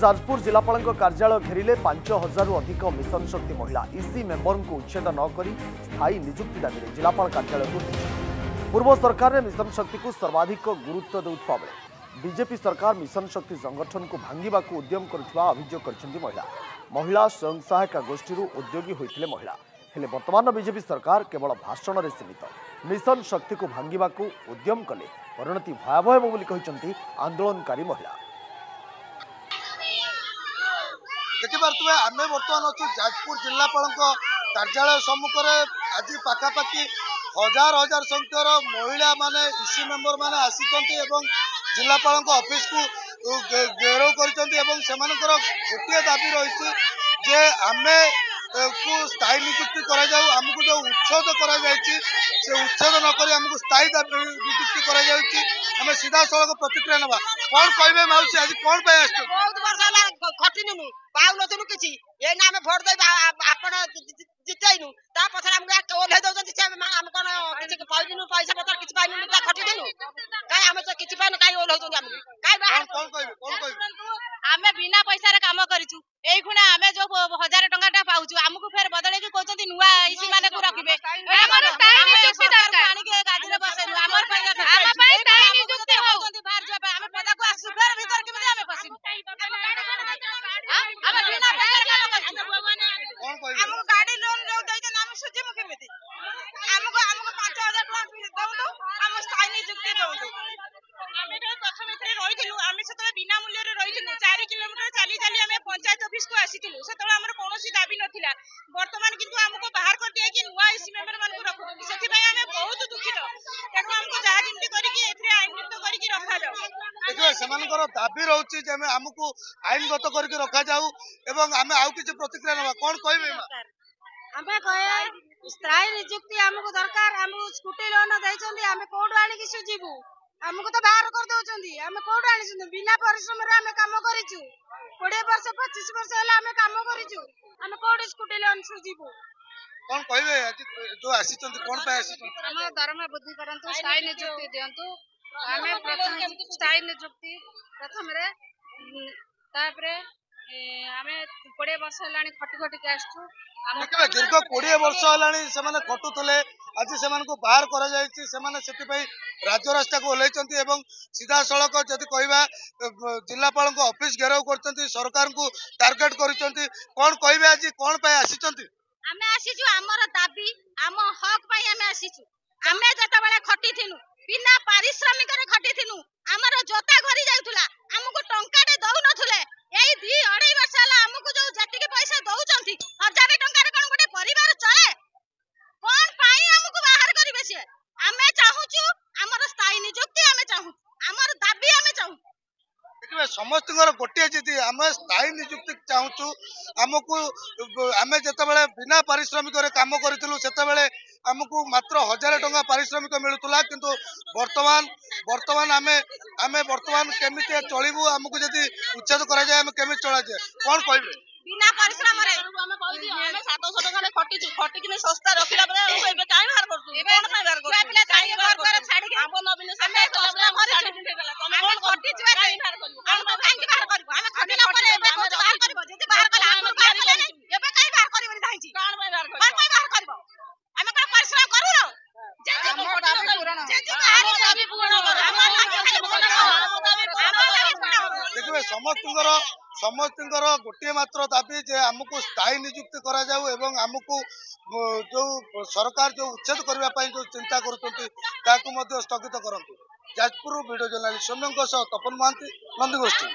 जाजपुर जिलापाल कार्यालय घेरिले 5000 अधिक मिशन शक्ति महिला इसी मेंबर को उच्छेद नक स्थायी निजुक्ति दाबी जिलापाल कार्यालय को पूर्व सरकार ने मिशन शक्ति को सर्वाधिक गुरुत्व देउथबा बेले बीजेपी सरकार मिशन शक्ति संगठन को भांगिबा को उद्यम करुवा अभियोग करछन्ती महिला स्वयं सहायता गोष्ठी उद्योगी होइथिले महिला हेले वर्तमान बीजेपी सरकार केवल भाषण में सीमित मिशन शक्ति को भांगिबा को उद्यम कले परिणति भयावह बोली कहिसन्ती आंदोलनकारी महिला। देखिपे आम बर्तमान अच्छे जाजपुर जिलापाल कार्यालय सम्मुखें आज पाखापाखि हजार हजार संख्यार महिला माने इसी मेंबर माने आसी जिलापाल ऑफिस को घेराव कर गोटे दाबी रही जे आम को स्थायी नियुक्ति आमको जो उच्छेद से उच्छेद नक आमको स्थायी नियुक्ति आम सीधा सड़क प्रतिक्रिया ना कौन कहे माउसी आज कौन पाउनु कि आम भोट दे जितैनु पछे आमको ओह्लै दौरान आम कौन किसी पैलु पैसा पतर किसी पाइनु खटिदेनु कहीं आम तो किसी पाइनु कहीं ओह्लै आम बिना पैसा काम करूँ यही खुणा आम जो 1000 टंका पाऊँ आमको फेर बदल कहते नुआ इसी मान को रखिए गाड़ी लोन जो सुझीमु केमी आमको 5000 टका स्थायी नियुक्ति दौतु प्रथम रही आम से बिना मूल्य रही 4 किलोमीटर चली चली आम पंचायत ऑफिस को आसीलु से कौन दाबी नाला बर्तमान किंतु आमको बाहर कर दिया कि नुआ इसी मेंबर मान रखुं से बहुत दुखित तेणु आमको जहाँ जमी करके आईनगत करके रखा देखिए दाबी रोचे आमको आईनगत करके रखा जाऊ एवं आम आउ किसी प्रतिक्रिया ना कौन कहे आम कहे स्थायी नियुक्ति आमको दरकार आमको स्कूटी लोन देते आम कौटू आणिकी सुझीबू आमको तो बाहर कर दौरान आम कौटू आनी बिना परिश्रम आम कम करूँ 20 वर्ष 25 वर्ष है आम कम करूँ आम कौट स्कूटी लोन सुझीबू कौन कहे जो आसी कौन आम दरमा वृद्धि करंतु स्थायी नियुक्ति दिंतु आम प्रथम स्थायी नियुक्ति प्रथम आम 20 वर्ष है खटी खटिक आसु दीर्घ 20 वर्ष है खटुले आज से बाहर कर राजरास्ता को ओह्लैंती सीधा सड़क जदि कह जिलापाल ऑफिस घेराव कर सरकार को टार्गेट कर कौन कहे आज कौन आसी आमे आसीचु हमर दाबी आम हक पई आमे आसीचु आमे जतबेले खटिथिनु बिना पारिश्रमिक रे खटिथिनु हमर जोता घरी जाउथुला हमको टंकाटे दउ नथुले एई 2-2.5 वर्ष हला हमको जो जटिके पैसा दउचंती 1000 टंका रे कोन गोटे परिवार चले कोन पई हमको बाहर करिवे से आमे चाहूचु हमर स्थायी नियुक्ति आमे चाहू हमर दाबी आमे चाहू समस्त गोटे जी आम स्थायी नियुक्ति चाहूँ आमको आम जिते बिना पारिश्रमिक काम करूँ से आमको मात्र 1000 टंका पारिश्रमिक मिलूला किंतु वर्तमान आम वर्तमान केमी चलू आमको जब उच्छेद कर केमी चला जाए कौन कहे बिना परिश्रम रे हम कहली हम 700 टका रे खटिछु खटिकिने सस्ता रखिला बरे एबे काई बाहर करतु कोन काई बाहर करतु पिला काई बाहर करे छाडी के हम नबिने समय कष्ट करे हम खटिछु काई बाहर करबु हम काई बाहर करबु हम खटिला परे एबे कोन बाहर करबो जति बाहर कला हम बाहर कले एबे काई बाहर करबो धाइछि कोन बाहर करबो कोन बाहर करबो हम कोन परिश्रम करू रो जे जे पूर्ण जे जे बाहर दाबी पूर्ण करू हम देखिए समस्त गोटे मात्र दाबी जे आमको स्थायी नियुक्ति करा जाऊ एवं आमको जो सरकार जो उच्छेद करने जो चिंता कर स्थगित करंतु। जाजपुर वीडियो जर्नलिस्ट सौम्य तपन महांती नंदीगोष्ठी।